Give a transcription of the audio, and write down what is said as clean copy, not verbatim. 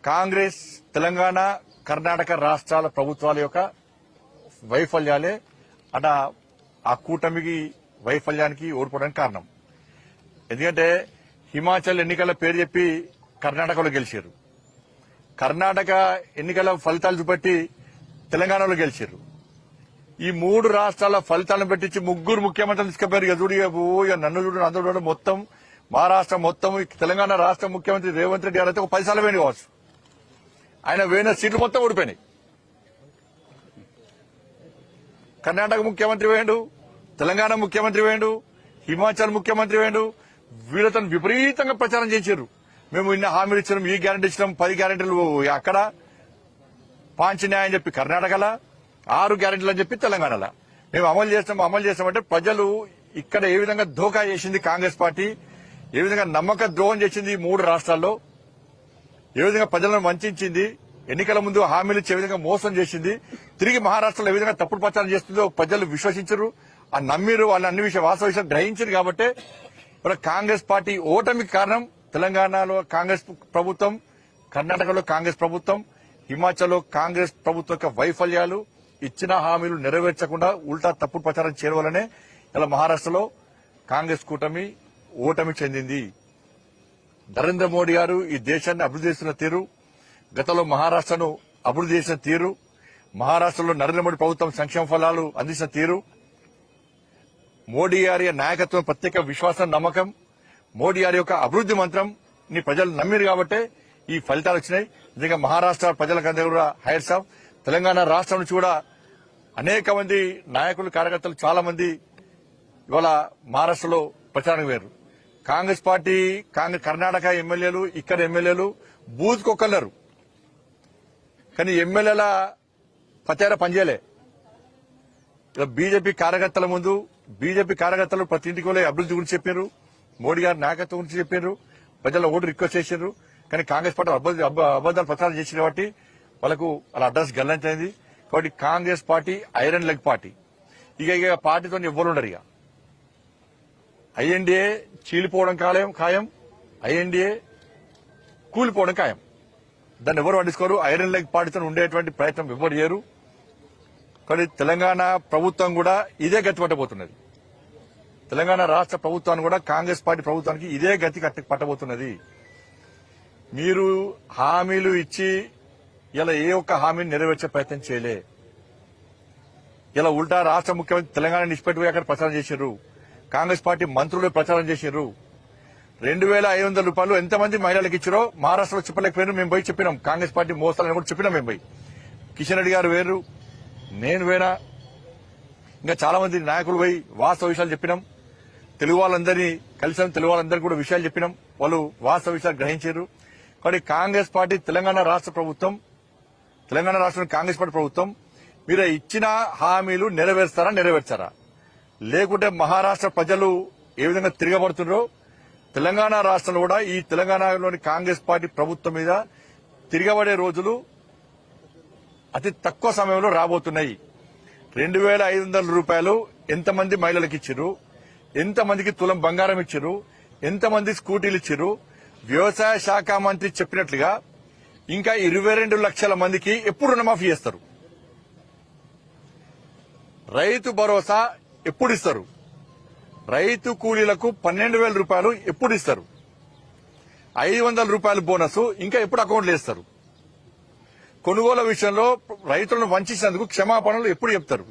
కాంగ్రెస్ తెలంగాణ కర్ణాటక రాష్ట్రాల ప్రభుత్వాల యొక్క వైఫల్యాలే అట ఆ కూటమికి వైఫల్యానికి ఓడిపోవడానికి కారణం. ఎందుకంటే హిమాచల్ ఎన్నికల పేరు చెప్పి కర్ణాటకలో గెలిచారు, కర్ణాటక ఎన్నికల ఫలితాలు చూపెట్టి తెలంగాణలో గెలిచారు. ఈ మూడు రాష్ట్రాల ఫలితాలను పెట్టించి ముగ్గురు ముఖ్యమంత్రులు తీసుకుపోయారు. ఇక చూడు, ఇక నన్ను చూడు, అందరూ చూడు, మొత్తం మహారాష్ట్ర మొత్తం తెలంగాణ రాష్ట్ర ముఖ్యమంత్రి రేవంత్ రెడ్డి గారు అయితే ఒక 10 సార్లు వేయండి కావచ్చు. ఆయన వేయిన సీట్లు మొత్తం ఓడిపోయినాయి. కర్ణాటక ముఖ్యమంత్రి వేయండు, తెలంగాణ ముఖ్యమంత్రి వేయండు, హిమాచల్ ముఖ్యమంత్రి వేయండు. వీళ్ళతో విపరీతంగా ప్రచారం చేశారు. మేము ఇన్ని హామీలు ఇచ్చినాం, ఈ గ్యారెంటీ ఇచ్చినాం, 10 గ్యారెంటీలు అక్కడ, పాంచ్ న్యాయం చెప్పి కర్ణాటకలా, 6 గ్యారెంటీలు అని చెప్పి తెలంగాణలో మేము అమలు చేస్తామంటే ప్రజలు ఇక్కడ ఏ విధంగా ధోకా చేసింది కాంగ్రెస్ పార్టీ, ఏ విధంగా నమ్మక ద్రోహం చేసింది ఈ 3 రాష్ట్రాల్లో, ఏ విధంగా ప్రజలను వంచింది, ఎన్నికల ముందు హామీలు ఇచ్చే విధంగా మోసం చేసింది, తిరిగి మహారాష్ట్రలో ఏ విధంగా తప్పుడు ప్రచారం చేస్తుందో ప్రజలు విశ్వసించరు, ఆ నమ్మిరు, వాళ్ళ అన్ని వాస్తవ విషయాలు గ్రహించారు. కాబట్టి ఇప్పుడు కాంగ్రెస్ పార్టీ ఓటమికి కారణం తెలంగాణలో కాంగ్రెస్ ప్రభుత్వం, కర్ణాటకలో కాంగ్రెస్ ప్రభుత్వం, హిమాచల్లో కాంగ్రెస్ ప్రభుత్వం యొక్క వైఫల్యాలు, ఇచ్చిన హామీలు నెరవేర్చకుండా ఉల్టా తప్పుడు ప్రచారం చేయడం వల్లనే ఇలా మహారాష్ట్రలో కాంగ్రెస్ కూటమి ఓటమి చెందింది. నరేంద్ర మోడీ గారు ఈ దేశాన్ని అభివృద్ధి చేస్తున్న తీరు, గతంలో మహారాష్ట్రను అభివృద్ధి చేసిన తీరు, మహారాష్ట్రలో నరేంద్ర మోడీ ప్రభుత్వం సంక్షేమ ఫలాలు అందించిన తీరు, మోడీ గారి నాయకత్వం ప్రత్యేక విశ్వాసం, నమ్మకం, మోడీ గారి యొక్క అభివృద్ధి మంత్రం ని ప్రజలు నమ్మిరు కాబట్టే ఈ ఫలితాలు వచ్చినాయి. నిజంగా మహారాష్ట్ర ప్రజలకందరూ కూడా హైర్స్ ఆఫ్, తెలంగాణ రాష్ట్రం నుంచి కూడా అనేక మంది నాయకులు, కార్యకర్తలు చాలా మంది ఇవాళ మహారాష్ట్రలో ప్రచారం వేరు. కాంగ్రెస్ పార్టీ కర్ణాటక ఎమ్మెల్యేలు, ఇక్కడ ఎమ్మెల్యేలు బూత్ కొక్కన్నారు, కానీ ఎమ్మెల్యేల ప్రచారం పనిచేయలే. బీజేపీ కార్యకర్తల ముందు బీజేపీ కార్యకర్తలు ప్రతి ఇంటికి వెళ్ళి అభివృద్ధి గురించి చెప్పారు, మోడీ గారి నాయకత్వం గురించి చెప్పారు, ప్రజల ఓటు రిక్వెస్ట్ చేశారు. కానీ కాంగ్రెస్ పార్టీ అబద్దాలు ప్రచారం చేసిన కాబట్టి వాళ్ళకు వాళ్ళ అడ్రస్ గల్లంతైంది. కాబట్టి Congress party iron leg party. ఇక పార్టీతో ఎవ్వరు ఉండరు. ఇక ఐఎన్డీఏ చీలిపోవడం ఖాయం, ఐఎన్డీఏ కూలిపోవడం ఖాయం. దాన్ని ఎవరు పట్టించుకోరు. ఐరన్ లెగ్ పార్టీతో ఉండేటువంటి ప్రయత్నం ఎవరు చేయరు. కానీ తెలంగాణ ప్రభుత్వం కూడా ఇదే గతి పట్టబోతున్నది. తెలంగాణ రాష్ట్ర ప్రభుత్వాన్ని కూడా కాంగ్రెస్ పార్టీ ప్రభుత్వానికి ఇదే గతి పట్టబోతున్నది. మీరు హామీలు ఇచ్చి ఇలా ఏ ఒక్క హామీని నెరవేర్చే ప్రయత్నం చేయలే. ఇలా ఉల్టా రాష్ట్ర ముఖ్యమంత్రి తెలంగాణ నిష్పెట్టుకుని అక్కడ ప్రచారం చేశారు. కాంగ్రెస్ పార్టీ మంత్రులు ప్రచారం చేశారు. 2,500 రూపాయలు ఎంతమంది మహిళలకు ఇచ్చారో మహారాష్ట్రలో చెప్పలేకపోయారు. మేము పోయి చెప్పినాం, కాంగ్రెస్ పార్టీ మోస్తారని కూడా చెప్పినాం. మేము పోయి కిషన్ రెడ్డి గారు వేరు, నేను వేనా, ఇంకా చాలా మంది నాయకులు పోయి వాస్తవ విషయాలు చెప్పినాం. తెలుగు వాళ్ళందరినీ కలిసాం, తెలుగు వాళ్ళందరికీ కూడా విషయాలు చెప్పినాం. వాళ్ళు వాస్తవ విషయాలు గ్రహించారు. కానీ కాంగ్రెస్ పార్టీ తెలంగాణ రాష్ట్ర ప్రభుత్వం, తెలంగాణ రాష్ట్రం కాంగ్రెస్ పార్టీ ప్రభుత్వం మీరు ఇచ్చిన హామీలు నెరవేర్చారా? లేకుంటే మహారాష్ట్ర ప్రజలు ఏ విధంగా తిరగబడుతున్నారో తెలంగాణ రాష్ట్రంలో కూడా ఈ తెలంగాణలోని కాంగ్రెస్ పార్టీ ప్రభుత్వం మీద తిరగబడే రోజులు అతి తక్కువ సమయంలో రాబోతున్నాయి. 2,500 రూపాయలు ఎంతమంది మహిళలకు ఇచ్చారు, ఎంతమందికి తులం బంగారం ఇచ్చారు, ఎంతమంది స్కూటీలు ఇచ్చారు? వ్యవసాయ శాఖ మంత్రి చెప్పినట్లుగా ఇంకా 22 లక్షల మందికి ఎప్పుడు రుణమాఫీ చేస్తారు? రైతు భరోసా ఎప్పుడు ఇస్తారు? రైతు కూలీలకు 12,000 రూపాయలు ఎప్పుడు ఇస్తారు? 500 రూపాయల బోనస్ ఇంకా ఎప్పుడు అకౌంట్లు వేస్తారు? కొనుగోలు విషయంలో రైతులను వంచినందుకు క్షమాపణలు ఎప్పుడు చెప్తారు?